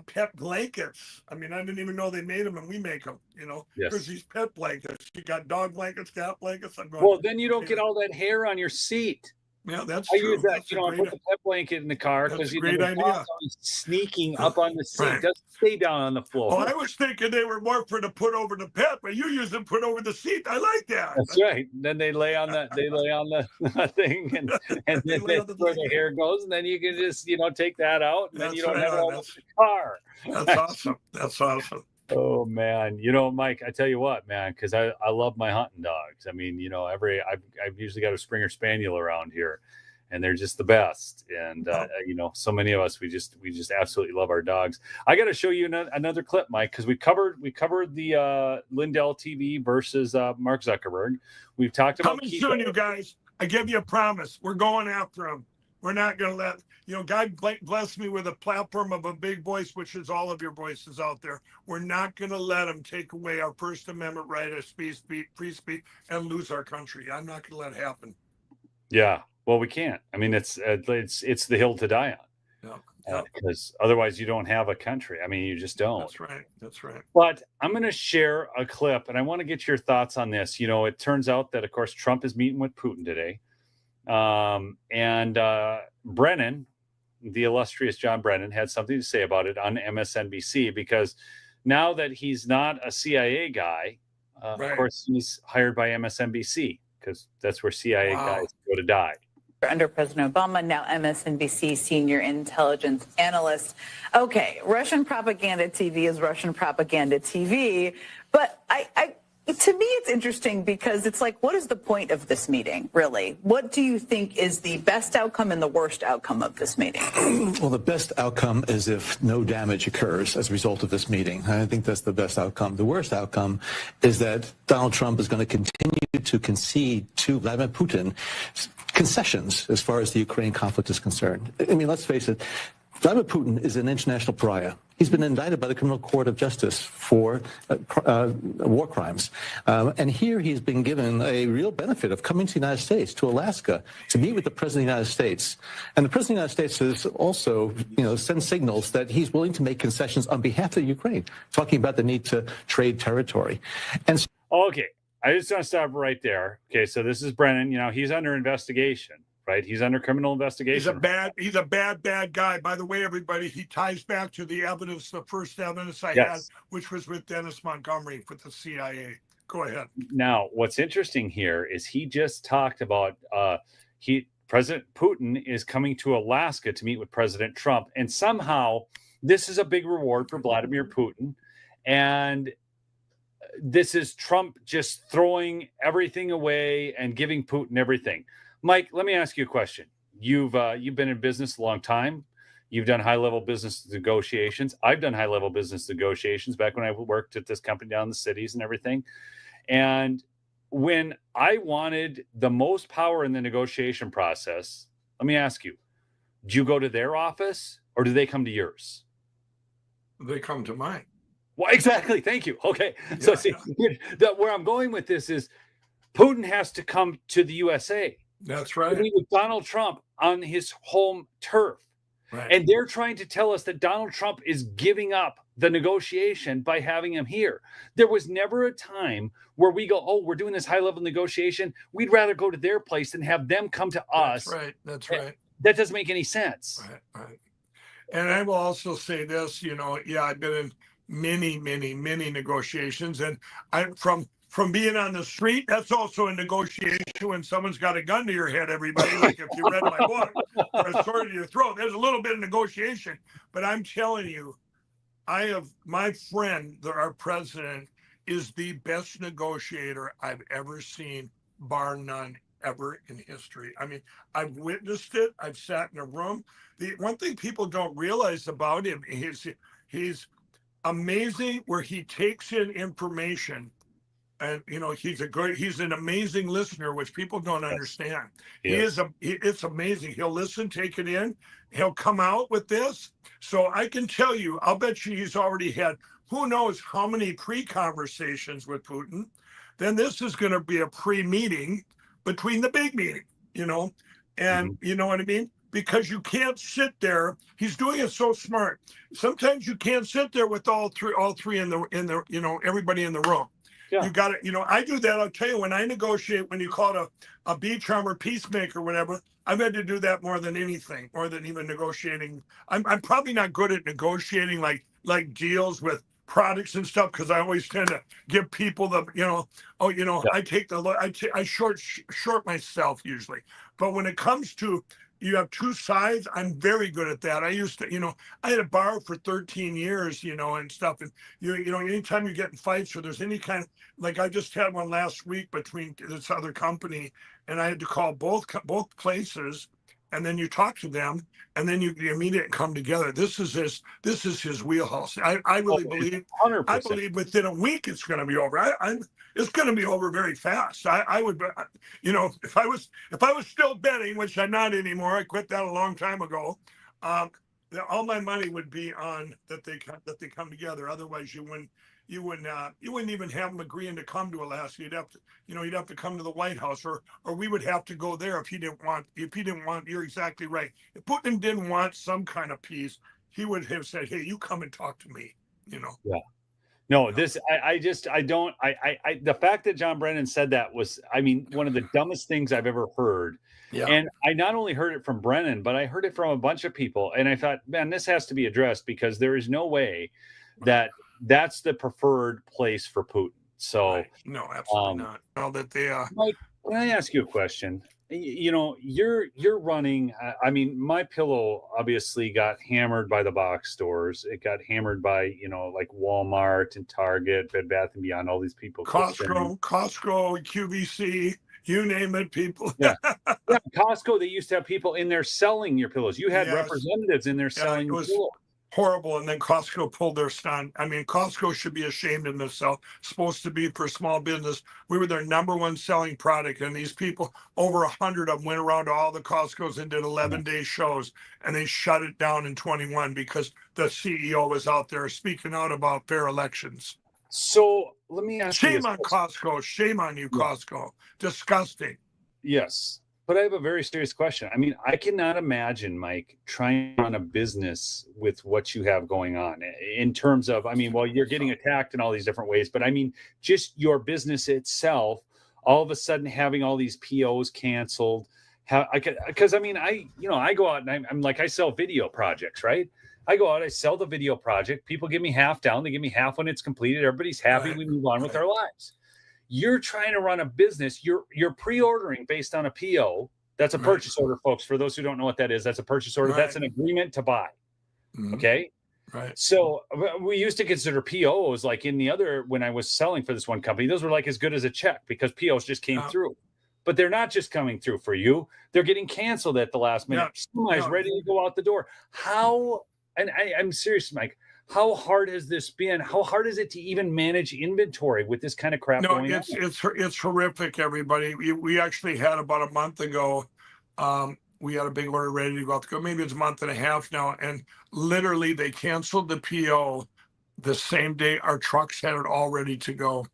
pet blankets. I mean, I didn't even know they made them, and we make them. Yes. There's these pet blankets. You got dog blankets, cat blankets. Well, then you don't get all that hair on your seat. Yeah, that's true. I use that. I put the pet blanket in the car because great idea. Sneaking up on the seat. Right. Doesn't stay down on the floor. Oh, I was thinking they were more for to put over the pet, but you use them put over the seat. I like that. That's right. Then they lay on the thing, and then that's where the hair goes, and then you can just take that out, and then you don't have it all in the car. That's awesome. That's awesome. Oh man, Mike, I tell you what, man, because I love my hunting dogs. I mean, I've usually got a Springer Spaniel around here, and they're just the best. And so many of us, we just absolutely love our dogs. I got to show you another clip, Mike, because we covered the Lindell TV versus Mark Zuckerberg. We've talked about coming soon, you guys. I give you a promise. We're going after him. We're not going to let, God bless me with a platform of a big voice, which is all of your voices out there. We're not going to let them take away our First Amendment right of free speech, and lose our country. I'm not going to let it happen. Yeah, well, we can't. I mean, it's the hill to die on. Yeah. Because otherwise you don't have a country. I mean, you just don't. That's right. But I'm going to share a clip, and I want to get your thoughts on this. It turns out that, of course, Trump is meeting with Putin today. And Brennan, the illustrious John Brennan, had something to say about it on MSNBC, because now that he's not a CIA guy, of course, he's hired by MSNBC, because that's where CIA guys go to die. Under President Obama, now MSNBC senior intelligence analyst. Okay, Russian propaganda TV is Russian propaganda TV, but I To me, it's interesting because it's like, what is the point of this meeting, really? What do you think is the best outcome and the worst outcome of this meeting? Well, the best outcome is if no damage occurs as a result of this meeting. I think that's the best outcome. The worst outcome is that Donald Trump is going to continue to concede to Vladimir Putin concessions as far as the Ukraine conflict is concerned. I mean, let's face it, Vladimir Putin is an international pariah. He's been indicted by the Criminal Court of Justice for war crimes. And here he's been given a real benefit of coming to the United States, to Alaska, to meet with the President of the United States. And the President of the United States has also, sent signals that he's willing to make concessions on behalf of Ukraine, talking about the need to trade territory. And so Okay, I just want to stop right there. Okay, so this is Brennan. He's under investigation. Right, he's under criminal investigation. He's a bad guy. By the way, everybody, he ties back to the evidence, the first evidence I had, which was with Dennis Montgomery for the CIA. Go ahead. Now, what's interesting here is he just talked about President Putin is coming to Alaska to meet with President Trump, and somehow this is a big reward for Vladimir Putin, and this is Trump just throwing everything away and giving Putin everything. Mike, let me ask you a question. You've been in business a long time. You've done high-level business negotiations. I've done high-level business negotiations back when I worked at this company down in the cities and everything. And when I wanted the most power in the negotiation process, let me ask you, do you go to their office or do they come to yours? They come to mine. Well, exactly. Thank you. Okay. So where I'm going with this is Putin has to come to the USA. That's right. With Donald Trump on his home turf. Right. And they're trying to tell us that Donald Trump is giving up the negotiation by having him here. There was never a time where we go, oh, we're doing this high-level negotiation. We'd rather go to their place than have them come to us. That's right. That's right. That doesn't make any sense. Right. And I will also say this, I've been in many negotiations. And from being on the street, that's also a negotiation when someone's got a gun to your head, everybody. Like if you read my book, or a sword to your throat, there's a little bit of negotiation. But I'm telling you, my friend, our president, is the best negotiator I've ever seen, bar none, ever in history. I mean, I've witnessed it. I've sat in a room. The one thing people don't realize about him is he's amazing where he takes in information. And he's an amazing listener, which people don't understand. Yes. It's amazing. He'll listen, take it in. He'll come out with this. So I can tell you, I'll bet you he's already had who knows how many pre-conversations with Putin. Then this is going to be a pre-meeting between the big meeting, and you know what I mean? Because you can't sit there. He's doing it so smart. Sometimes you can't sit there with all three in the everybody in the room. Yeah. You got it. I do that. I'll tell you, when I negotiate, when you call it a beach armor peacemaker, whatever, I've had to do that more than anything, more than even negotiating. I'm probably not good at negotiating like deals with products and stuff, because I always tend to give people the, I take I short myself usually. But when it comes to, you have two sides, I'm very good at that. I used to, I had a bar for 13 years, and stuff. And, anytime you get in fights or there's any kind of, like I just had one last week between this other company, and I had to call both places, and then you talk to them, and then you immediately come together. This is his wheelhouse. I really believe, 100%. I believe within a week it's going to be over. It's going to be over very fast. I would, if I was still betting, which I'm not anymore, I quit that a long time ago. All my money would be on that they come together. Otherwise, you wouldn't even have them agreeing to come to Alaska. You'd have to come to the White House, or we would have to go there if he didn't want. You're exactly right. If Putin didn't want some kind of peace, he would have said, "Hey, you come and talk to me." Yeah. No, the fact that John Brennan said that was, one of the dumbest things I've ever heard. Yeah. And I not only heard it from Brennan, but I heard it from a bunch of people. And I thought, man, this has to be addressed, because there is no way that that's the preferred place for Putin. So right. No, absolutely not. Now that they Can I ask you a question? You know, you're running. I mean, my pillow obviously got hammered by the box stores. It got hammered by like Walmart and Target, Bed Bath and Beyond. All these people quit spending. Costco, QVC, you name it, people. Yeah, yeah. Costco. They used to have people in there selling your pillows. You had Yes. representatives in there Yeah, selling it your was pillows. horrible. And then Costco pulled their stunt. I mean, Costco should be ashamed of themselves. Supposed to be for small business. We were their number one selling product. And these people, over 100 of them, went around to all the Costcos and did 11-day shows. And they shut it down in 21 because the CEO was out there speaking out about fair elections. So let me ask you Shame this. on Costco. Shame on you, Yeah. Costco. Disgusting. Yes. But I have a very serious question. I mean, I cannot imagine, Mike, trying to run a business with what you have going on in terms of, I mean, well, you're getting attacked in all these different ways, but I mean, just your business itself, all of a sudden having all these POs canceled. Because I mean, I go out and I'm like, I sell video projects, right? I go out, I sell the video project. People give me half down. They give me half when it's completed. Everybody's happy. Right. We move on with our lives. You're trying to run a business. You're pre-ordering based on a PO. That's a purchase order, folks. For those who don't know what that is, that's a purchase order. Right. That's an agreement to buy. Mhm. Okay. Right. So we used to consider POs like in the other, when I was selling for this one company, those were like as good as a check because POs just came through. But they're not just coming through for you. They're getting canceled at the last minute. Somebody's ready to go out the door. I'm serious, Mike. How hard has this been? How hard is it to even manage inventory with this kind of crap going on? It's horrific, everybody. We actually had about a month ago, we had a big order ready to go out to go. Maybe it's a month and a half now. And literally they canceled the PO the same day our trucks had it all ready to go.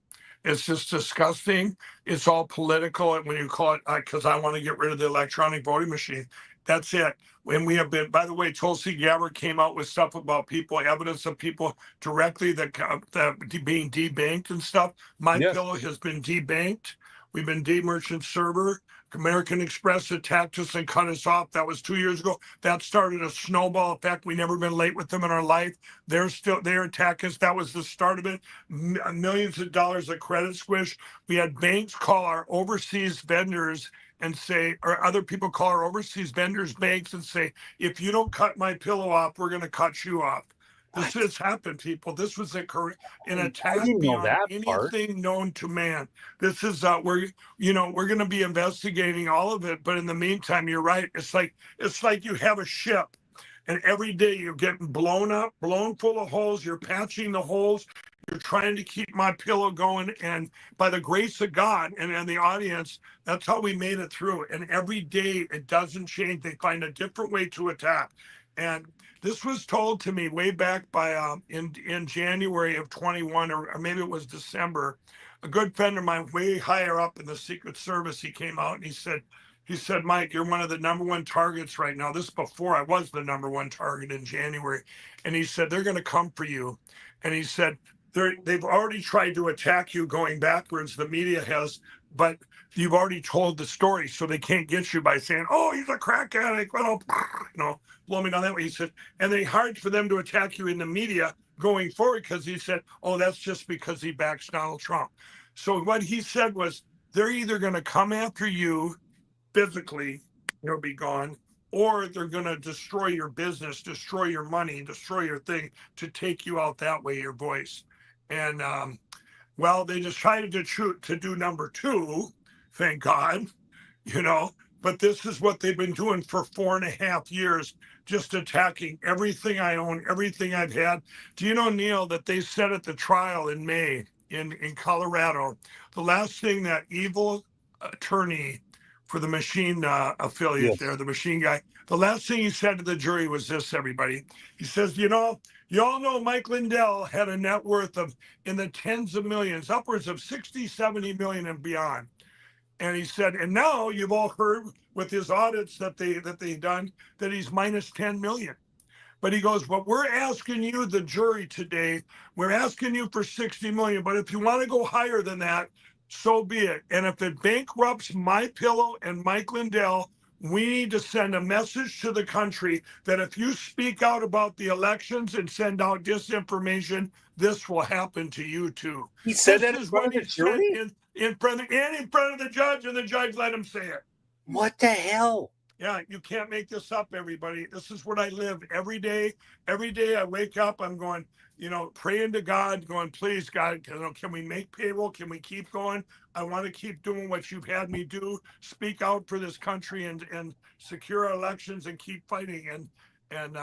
It's just disgusting. It's all political. And when you call it, because I want to get rid of the electronic voting machine, that's it. When we have been, by the way, Tulsi Gabbard came out with stuff about people, evidence of people directly that being debanked and stuff. My pillow has been debanked. We've been demerchant server. American Express attacked us and cut us off. That was 2 years ago. That started a snowball effect. We never been late with them in our life. They're attacking us. That was the start of it. Millions of dollars of credit squish. We had banks call our overseas vendors and say, or other people call our overseas vendors banks and say, if you don't cut my pillow off, we're going to cut you off. This has happened, people. This was an attack beyond anything known to man. This is we're going to be investigating all of it. But in the meantime, you're right. It's like you have a ship, and every day you're getting blown up, blown full of holes. You're patching the holes. You're trying to keep my pillow going, and by the grace of God and the audience, that's how we made it through. And every day it doesn't change. They find a different way to attack. And this was told to me way back by in January of 21, or maybe it was December. A good friend of mine, way higher up in the Secret Service, he came out and he said, Mike, you're one of the number one targets right now. This is before I was the number one target in January. And he said, they're going to come for you. And he said, they've already tried to attack you going backwards. The media has, but you've already told the story, so they can't get you by saying, oh, he's a crack addict. Well, blow me down that way. He said, and they hard for them to attack you in the media going forward because he said, oh, that's just because he backs Donald Trump. So what he said was, they're either going to come after you physically, you'll be gone, or they're going to destroy your business, destroy your money, destroy your thing to take you out that way, your voice. And well, they decided to do number two, thank God, but this is what they've been doing for 4.5 years, just attacking everything I own, everything I've had. Do you know, Neil, that they said at the trial in May in Colorado, the last thing that evil attorney for the machine affiliate there, the machine guy, the last thing he said to the jury was this, everybody. He says, you all know Mike Lindell had a net worth of in the tens of millions, upwards of 60, 70 million and beyond. And he said, and now you've all heard with his audits that they've done that he's minus 10 million. But he goes, what we're asking you, the jury today, we're asking you for 60 million. But if you want to go higher than that, so be it. And if it bankrupts My Pillow and Mike Lindell, we need to send a message to the country that if you speak out about the elections and send out disinformation, this will happen to you too. He said This that in is front what of the he said jury? in front of the judge, and the judge let him say it. What the hell? Yeah, you can't make this up, everybody. This is what I live every day. Every day I wake up, I'm going, praying to God, going, please, God, can we make payroll? Can we keep going? I want to keep doing what you've had me do, speak out for this country and secure our elections and keep fighting. And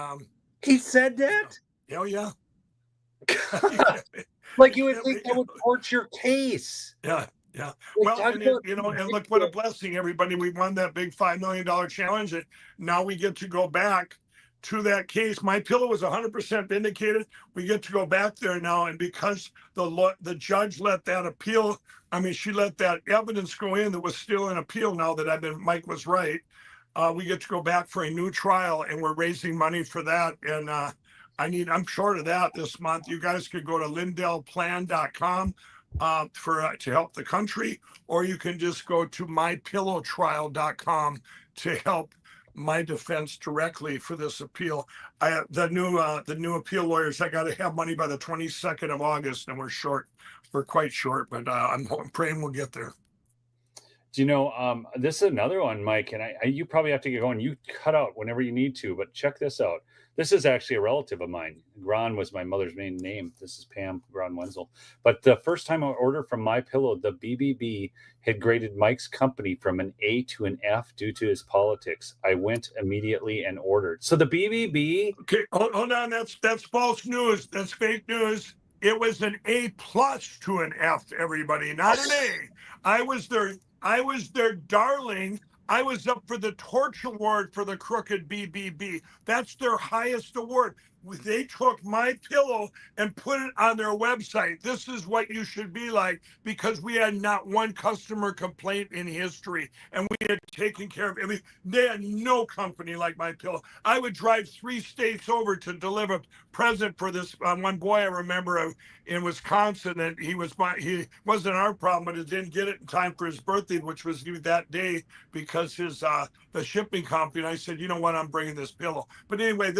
He said that? oh, yeah. Like you would think that would torch your case. Yeah. Yeah. Like, Well, and look what a blessing, everybody. We won that big $5 million challenge. And now we get to go back to that case. My pillow was 100% vindicated. We get to go back there now. And because the judge let that appeal, she let that evidence go in that was still an appeal now that Mike was right. We get to go back for a new trial, and we're raising money for that. And I'm short of that this month. You guys could go to lindellplan.com to help the country, or you can just go to mypillowtrial.com to help my defense directly for this appeal. The new appeal lawyers, I got to have money by the 22nd of August, and we're quite short, but I'm praying we'll get there. Do you know, this is another one, Mike, and you probably have to get going. You cut out whenever you need to, but check this out. This is actually a relative of mine. Gron was my mother's maiden name. This is Pam Gron Wenzel. But the first time I ordered from MyPillow, the BBB had graded Mike's company from an A to an F due to his politics. I went immediately and ordered. So the BBB. Okay, hold on. That's false news. That's fake news. It was an A+ to an F, everybody, not an A. I was their darling. I was up for the Torch Award for the crooked BBB. That's their highest award. They took my pillow and put it on their website. This is what you should be like, because we had not one customer complaint in history, and we had taken care of everything. They had no company like my pillow. I would drive 3 states over to deliver a present for this one boy I remember in Wisconsin, and he wasn't our problem, but he didn't get it in time for his birthday, which was due that day, because the shipping company. And I said, you know what, I'm bringing this pillow. But anyway,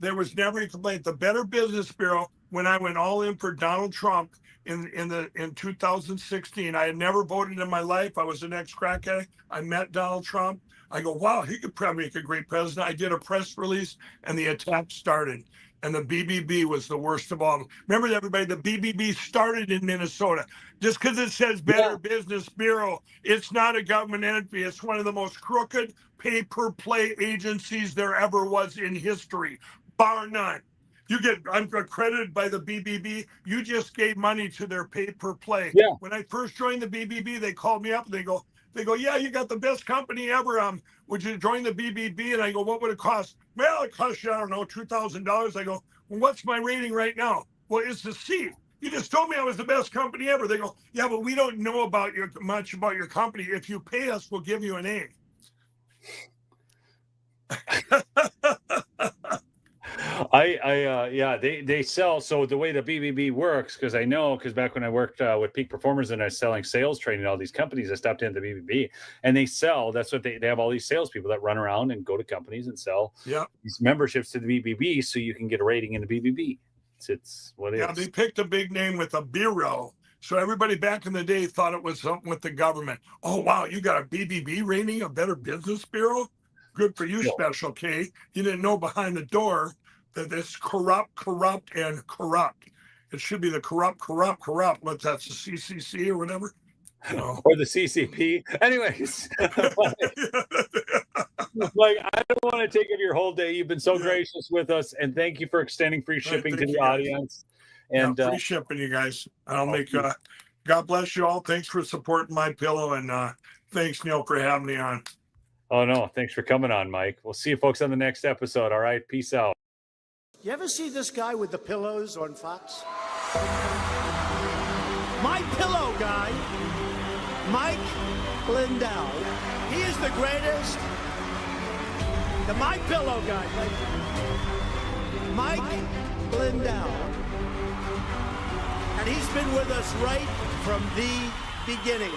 there was never a complaint. The Better Business Bureau, when I went all in for Donald Trump in 2016, I had never voted in my life. I was an ex-crack addict. I met Donald Trump. I go, wow, he could probably make a great president. I did a press release, and the attack started. And the BBB was the worst of all. Remember, everybody, the BBB started in Minnesota. Just because it says Better Business Bureau, it's not a government entity. It's one of the most crooked pay-per-play agencies there ever was in history, bar none. I'm accredited by the BBB. You just gave money to their pay-per-play. Yeah. When I first joined the BBB, they called me up and they go, yeah, you got the best company ever. Would you join the BBB? And I go, what would it cost? Well, it costs you, I don't know, $2,000. I go, well, what's my rating right now? Well, it's the C. You just told me I was the best company ever. They go, yeah, but we don't know much about your company. If you pay us, we'll give you an A. They sell. So the way the BBB works, because back when I worked with Peak Performers and I was selling sales training to all these companies, I stopped in the BBB, and they sell. That's what they have all these salespeople that run around and go to companies and sell these memberships to the BBB, so you can get a rating in the BBB. It's what it is. Yeah, they picked a big name with a bureau. So everybody back in the day thought it was something with the government. Oh, wow, you got a BBB rating, a Better Business Bureau? Good for you, Special K. You didn't know behind the door that it's corrupt. It should be the corrupt. What, that's the CCC or whatever? No. Or the CCP. Anyways. Like, I don't want to take up your whole day. You've been so gracious with us, and thank you for extending free shipping to the audience. And free shipping, you guys. I'll make God bless you all. Thanks for supporting my pillow, and thanks, Neil, for having me on. Oh no, thanks for coming on, Mike. We'll see you folks on the next episode. All right, peace out. You ever see this guy with the pillows on Fox? My pillow guy, Mike Lindell. He is the greatest. The My Pillow guy, Mike Lindell. And he's been with us right from the beginning.